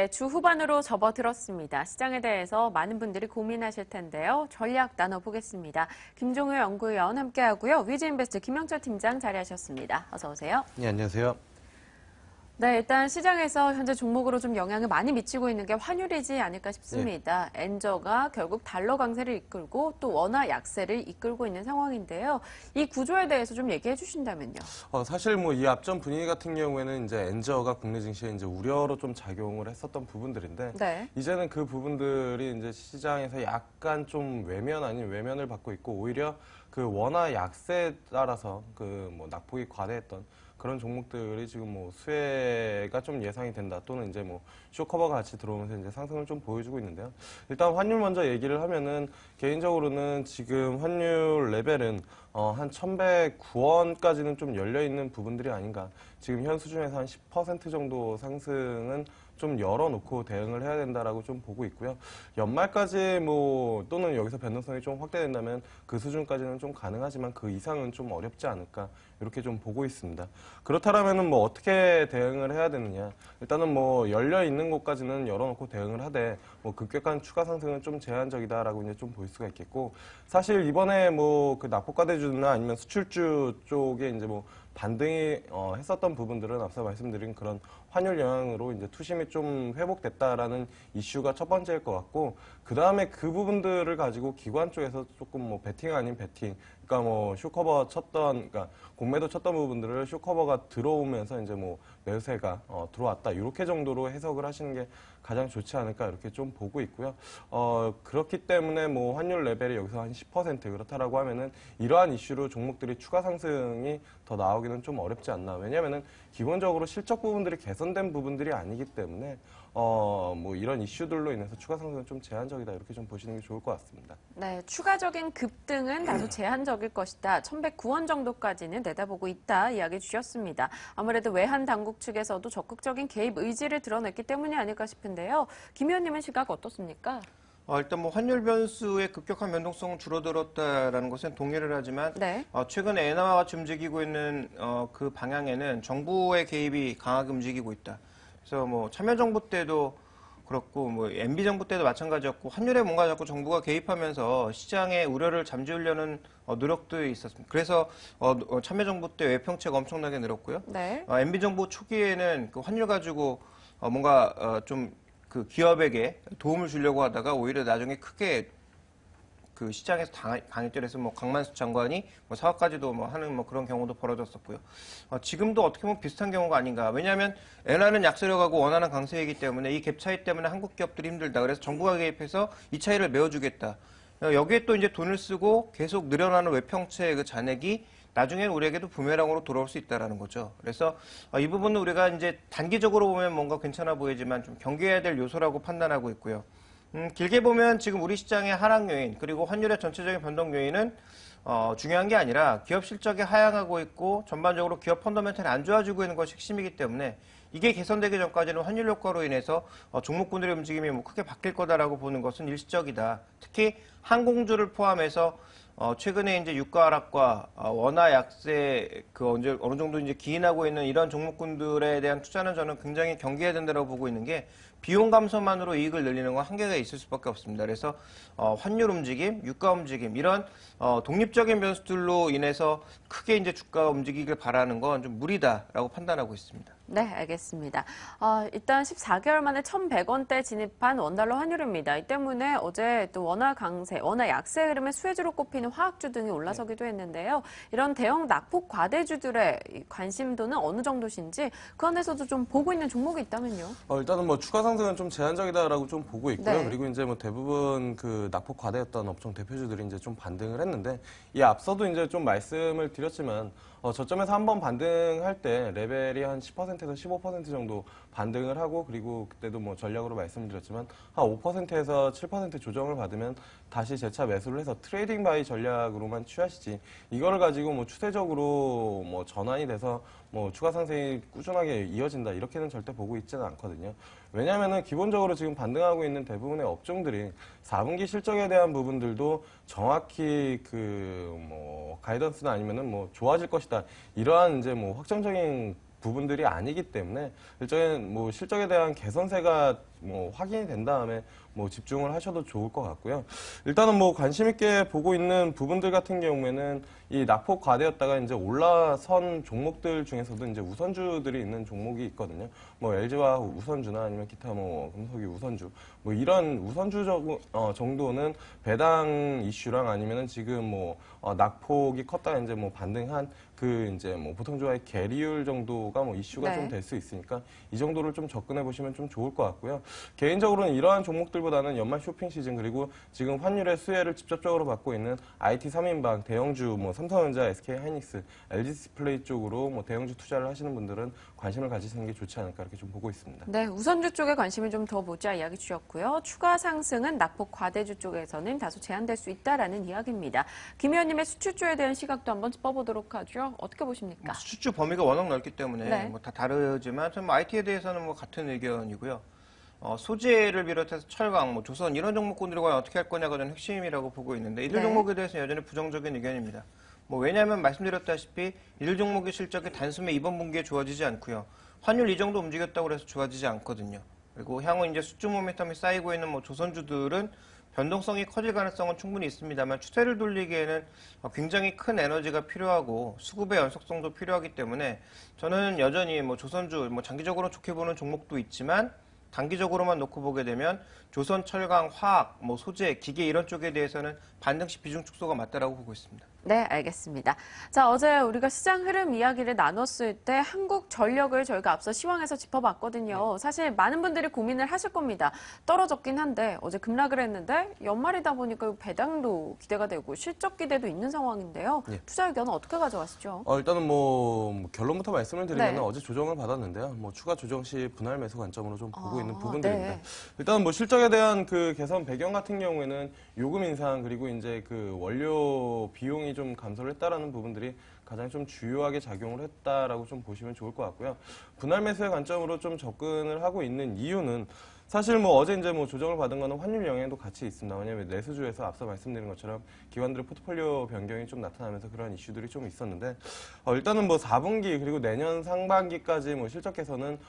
네, 주 후반으로 접어들었습니다. 시장에 대해서 많은 분들이 고민하실 텐데요. 전략 나눠보겠습니다. 김종효 연구위원 함께하고요. 위즈인베스트 김영철 팀장 자리하셨습니다. 어서 오세요. 네, 안녕하세요. 네, 일단 시장에서 현재 종목으로 좀 영향을 많이 미치고 있는 게 환율이지 않을까 싶습니다. 엔저가 결국 달러 강세를 이끌고 또 원화 약세를 이끌고 있는 상황인데요. 이 구조에 대해서 좀 얘기해 주신다면요. 사실 뭐 이 앞전 분위기 같은 경우에는 이제 엔저가 국내 증시에 이제 우려로 좀 작용을 했었던 부분들인데 네. 이제는 그 부분들이 이제 시장에서 약간 좀 외면 아닌 외면을 받고 있고 오히려 그 원화 약세에 따라서 그 뭐 낙폭이 과대했던 그런 종목들이 지금 뭐 수혜가 좀 예상이 된다 또는 이제 뭐 쇼커버가 같이 들어오면서 이제 상승을 좀 보여주고 있는데요. 일단 환율 먼저 얘기를 하면은 개인적으로는 지금 환율 레벨은 한 1,109원까지는 좀 열려 있는 부분들이 아닌가. 지금 현 수준에서 한 10% 정도 상승은 좀 열어놓고 대응을 해야 된다라고 좀 보고 있고요. 연말까지 뭐 또는 여기서 변동성이 좀 확대된다면 그 수준까지는 좀 가능하지만 그 이상은 좀 어렵지 않을까 이렇게 좀 보고 있습니다. 그렇다면은 뭐 어떻게 대응을 해야 되느냐? 일단은 뭐 열려 있는 곳까지는 열어놓고 대응을 하되 뭐 급격한 추가 상승은 좀 제한적이다라고 이제 좀 볼 수가 있겠고 사실 이번에 뭐 그 납품과대주나 아니면 수출주 쪽에 이제 뭐 반등이 했었던 부분들은 앞서 말씀드린 그런 환율 영향으로 이제 투심이 좀 회복됐다라는 이슈가 첫 번째일 것 같고 그 다음에 그 부분들을 가지고 기관 쪽에서 조금 뭐 베팅 아닌 베팅 그러니까 뭐 쇼커버 쳤던 그러니까 공매도 쳤던 부분들을 쇼커버가 들어오면서 이제 뭐 매수세가 들어왔다 이렇게 정도로 해석을 하시는 게 가장 좋지 않을까 이렇게 좀 보고 있고요. 그렇기 때문에 뭐 환율 레벨이 여기서 한 10% 그렇다라고 하면은 이러한 이슈로 종목들이 추가 상승이 더 나오기는 좀 어렵지 않나. 왜냐면은 기본적으로 실적 부분들이 개선된 부분들이 아니기 때문에 뭐 이런 이슈들로 인해서 추가 상승은 좀 제한적이다 이렇게 좀 보시는 게 좋을 것 같습니다. 네, 추가적인 급등은 다소 제한적일 것이다. 1,109원 정도까지는 내다보고 있다 이야기 주셨습니다. 아무래도 외환 당국 측에서도 적극적인 개입 의지를 드러냈기 때문이 아닐까 싶은데요. 김 의원님의 시각 어떻습니까? 일단 뭐 환율 변수의 급격한 변동성은 줄어들었다라는 것은 동의를 하지만 네. 최근에 엔화와 같이 움직이고 있는 그 방향에는 정부의 개입이 강하게 움직이고 있다. 그래서 뭐 참여정부 때도 그렇고 뭐 MB 정부 때도 마찬가지였고 환율에 뭔가 자꾸 정부가 개입하면서 시장의 우려를 잠재우려는 노력도 있었습니다. 그래서 참여정부 때 외평채가 엄청나게 늘었고요. 네. MB 정부 초기에는 그 환율 가지고 뭔가 좀 그 기업에게 도움을 주려고 하다가 오히려 나중에 크게 그 시장에서 강했죠. 뭐 강만수 장관이 뭐 사업까지도 뭐 하는 뭐 그런 경우도 벌어졌었고요. 지금도 어떻게 보면 비슷한 경우가 아닌가. 왜냐하면 엔화는 약세로 가고 원화는 강세이기 때문에 이 갭 차이 때문에 한국 기업들이 힘들다. 그래서 정부가 개입해서 이 차이를 메워주겠다. 여기에 또 이제 돈을 쓰고 계속 늘어나는 외평채의 그 잔액이 나중에 우리에게도 부메랑으로 돌아올 수 있다라는 거죠. 그래서 이 부분은 우리가 이제 단기적으로 보면 뭔가 괜찮아 보이지만 좀 경계해야 될 요소라고 판단하고 있고요. 길게 보면 지금 우리 시장의 하락 요인 그리고 환율의 전체적인 변동 요인은 중요한 게 아니라 기업 실적이 하향하고 있고 전반적으로 기업 펀더멘털이 안 좋아지고 있는 것이 핵심이기 때문에 이게 개선되기 전까지는 환율 효과로 인해서 종목군들의 움직임이 뭐 크게 바뀔 거다라고 보는 것은 일시적이다. 특히 항공주를 포함해서 최근에 이제 유가 하락과 원화 약세 그 어느 정도 이제 기인하고 있는 이런 종목군들에 대한 투자는 저는 굉장히 경계해야 된다고 보고 있는 게 비용 감소만으로 이익을 늘리는 건 한계가 있을 수밖에 없습니다. 그래서 환율 움직임, 유가 움직임 이런 독립적인 변수들로 인해서 크게 이제 주가가 움직이길 바라는 건 좀 무리다라고 판단하고 있습니다. 네, 알겠습니다. 일단 14개월 만에 1,100원대 진입한 원달러 환율입니다. 이 때문에 어제 또 원화 강세, 원화 약세 흐름의 수혜주로 꼽히는 화학주 등이 올라서기도 했는데요. 이런 대형 낙폭 과대주들의 관심도는 어느 정도신지 그 안에서도 좀 보고 있는 종목이 있다면요. 일단은 뭐 추가 상승은 좀 제한적이다라고 좀 보고 있고요. 네. 그리고 이제 뭐 대부분 그 낙폭 과대였던 업종 대표주들이 이제 좀 반등을 했는데 이 앞서도 이제 좀 말씀을 드렸지만 저점에서 한번 반등할 때 레벨이 한 10%에서 15% 정도 반등을 하고 그리고 그때도 뭐 전략으로 말씀드렸지만 한 5%에서 7% 조정을 받으면 다시 재차 매수를 해서 트레이딩 바이 전략으로만 취하시지 이거를 가지고 뭐 추세적으로 뭐 전환이 돼서 뭐 추가 상승이 꾸준하게 이어진다 이렇게는 절대 보고 있지는 않거든요. 왜냐하면은 기본적으로 지금 반등하고 있는 대부분의 업종들이 4분기 실적에 대한 부분들도 정확히 그 뭐 가이던스나 아니면은 뭐 좋아질 것이다 이러한 이제 뭐 확정적인 부분들이 아니기 때문에 일종의 뭐 실적에 대한 개선세가 뭐 확인이 된 다음에 뭐 집중을 하셔도 좋을 것 같고요. 일단은 뭐 관심 있게 보고 있는 부분들 같은 경우에는 이 낙폭 과대였다가 이제 올라선 종목들 중에서도 이제 우선주들이 있는 종목이 있거든요. 뭐 LG화 우선주나 아니면 기타 뭐 금속이 우선주, 뭐 이런 우선주 정도는 배당 이슈랑 아니면은 지금 뭐 낙폭이 컸다 이제 뭐 반등한 그 이제 뭐 보통주와의 계리율 정도가 뭐 이슈가 네. 좀 될 수 있으니까 이 정도를 좀 접근해 보시면 좀 좋을 것 같고요. 개인적으로는 이러한 종목들보다는 연말 쇼핑 시즌 그리고 지금 환율의 수혜를 직접적으로 받고 있는 IT 3인방 대형주 뭐 삼성전자, SK하이닉스, LG디스플레이 쪽으로 뭐 대형주 투자를 하시는 분들은 관심을 가지시는 게 좋지 않을까 이렇게 좀 보고 있습니다. 네, 우선주 쪽에 관심을 좀 더 보자 이야기 주셨고요. 추가 상승은 낙폭 과대주 쪽에서는 다소 제한될 수 있다라는 이야기입니다. 김 의원님의 수출주에 대한 시각도 한번 짚어보도록 하죠. 어떻게 보십니까? 수출 범위가 워낙 넓기 때문에 네. 뭐 다 다르지만 좀 IT에 대해서는 뭐 같은 의견이고요. 소재를 비롯해서 철강, 뭐 조선 이런 종목군들과 어떻게 할 거냐가 저는 핵심이라고 보고 있는데 이들 네. 종목에 대해서는 여전히 부정적인 의견입니다. 뭐 왜냐하면 말씀드렸다시피 이들 종목의 실적이 단숨에 이번 분기에 좋아지지 않고요. 환율 이 정도 움직였다고 해서 좋아지지 않거든요. 그리고 향후 이제 수주 모멘텀이 쌓이고 있는 뭐 조선주들은 변동성이 커질 가능성은 충분히 있습니다만 추세를 돌리기에는 굉장히 큰 에너지가 필요하고 수급의 연속성도 필요하기 때문에 저는 여전히 뭐 조선주 뭐 장기적으로 좋게 보는 종목도 있지만 단기적으로만 놓고 보게 되면 조선, 철강, 화학, 뭐 소재, 기계 이런 쪽에 대해서는 반등시 비중 축소가 맞다라고 보고 있습니다. 네, 알겠습니다. 자, 어제 우리가 시장 흐름 이야기를 나눴을 때 한국전력을 저희가 앞서 시황에서 짚어봤거든요. 사실 많은 분들이 고민을 하실 겁니다. 떨어졌긴 한데 어제 급락을 했는데 연말이다 보니까 배당도 기대가 되고 실적 기대도 있는 상황인데요. 예. 투자 의견은 어떻게 가져가시죠? 일단은 뭐 결론부터 말씀을 드리면 네. 어제 조정을 받았는데요. 뭐 추가 조정 시 분할 매수 관점으로 좀 보고 있는 아, 부분들입니다. 네. 일단은 뭐 실적에 대한 그 개선 배경 같은 경우에는 요금 인상 그리고 이제 그 원료 비용이 좀 감소를 했다라는 부분들이 가장 좀 주요하게 작용을 했다라고 좀 보시면 좋을 것 같고요. 분할 매수의 관점으로 좀 접근을 하고 있는 이유는 사실 뭐 어제 이제 뭐 조정을 받은 거는 환율 영향도 같이 있습니다. 왜냐하면 내수주에서 앞서 말씀드린 것처럼 기관들의 포트폴리오 변경이 좀 나타나면서 그런 이슈들이 좀 있었는데 일단은 뭐 4분기 그리고 내년 상반기까지 뭐 실적 개선은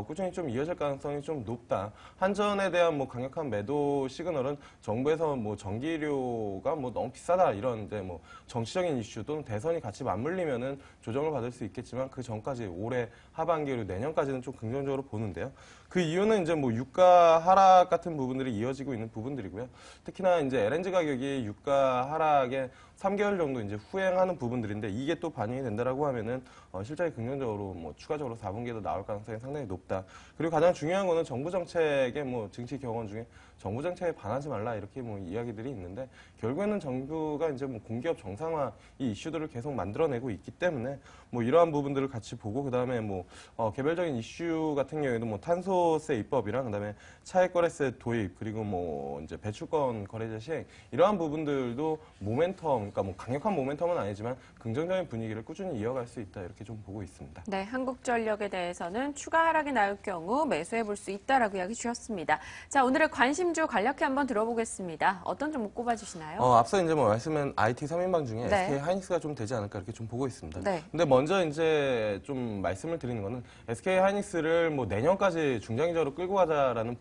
꾸준히 좀 이어질 가능성이 좀 높다. 한전에 대한 뭐 강력한 매도 시그널은 정부에서 뭐 전기료가 뭐 너무 비싸다 이런 이제 뭐 정치적인 이슈 또는 대선이 같이 맞물리면은 조정을 받을 수 있겠지만 그 전까지 올해 하반기 그리고 내년까지는 좀 긍정적으로 보는데요. 그 이유는 이제 뭐 유가 하락 같은 부분들이 이어지고 있는 부분들이고요. 특히나 이제 LNG 가격이 유가 하락에 3개월 정도 이제 후행하는 부분들인데 이게 또 반영이 된다라고 하면은 실적이 긍정적으로 뭐 추가적으로 4분기에도 나올 가능성이 상당히 높다. 그리고 가장 중요한 거는 정부 정책의 뭐 증시 경원 중에 정부 정책에 반하지 말라 이렇게 뭐 이야기들이 있는데 결국에는 정부가 이제 뭐 공기업 정상화 이 이슈들을 계속 만들어내고 있기 때문에 뭐 이러한 부분들을 같이 보고 그다음에 뭐 개별적인 이슈 같은 경우에도 뭐 탄소세 입법이랑 그다음에 차액거래세 도입 그리고 뭐 이제 배출권 거래제 시행 이러한 부분들도 모멘텀 그러니까 뭐 강력한 모멘텀은 아니지만 긍정적인 분위기를 꾸준히 이어갈 수 있다 이렇게 좀 보고 있습니다. 네, 한국전력에 대해서는 추가 하락이 나올 경우 매수해 볼 수 있다라고 이야기 주셨습니다. 자, 오늘의 관심주 간략히 한번 들어보겠습니다. 어떤 종목 꼽아주시나요? 앞서 이제 뭐 말씀은 IT 3인방 중에 네. SK 하이닉스가 좀 되지 않을까 이렇게 좀 보고 있습니다. 네. 근데 먼저 이제 좀 말씀을 드리는 거는 SK 하이닉스를 뭐 내년까지 중장기적으로 끌고 가자라는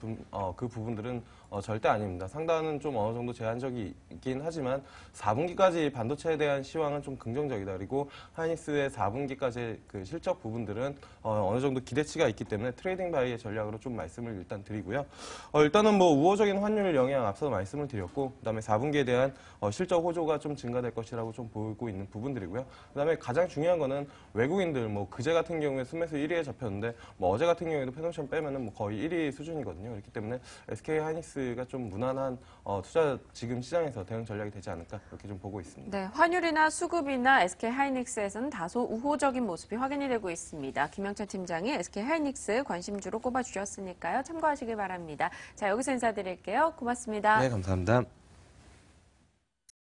그 부분들은 절대 아닙니다. 상단은 좀 어느 정도 제한적이긴 하지만 4분기까지 반도체에 대한 시황은 좀 긍정적이다. 그리고 하이닉스의 4분기까지 그 실적 부분들은 어느 정도 기대치가 있기 때문에 트레이딩 바이의 전략으로 좀 말씀을 일단 드리고요. 일단은 뭐 우호적인 환율 영향 앞서 말씀을 드렸고 그다음에 4분기에 대한 실적 호조가 좀 증가될 것이라고 좀 보고 있는 부분들이고요. 그다음에 가장 중요한 거는 외국인들 뭐 그제 같은 경우에 순매수 1위에 잡혔는데 뭐 어제 같은 경우에도 패널션 빼면은 뭐 거의 1위 수준이거든요. 그렇기 때문에 SK 하이닉스가 좀 무난한 투자 지금 시장에서 대응 전략이 되지 않을까 그렇게 좀 보고 있습니다. 네, 환율이나 수급이나 SK 하이닉스에서는 다소 우호적인 모습이 확인이 되고 있습니다. 김영철 팀장이 SK 하이닉스 관심주로 꼽아주셨으니까요. 참고하시기 바랍니다. 자, 여기서 인사드릴게요. 고맙습니다. 네, 감사합니다.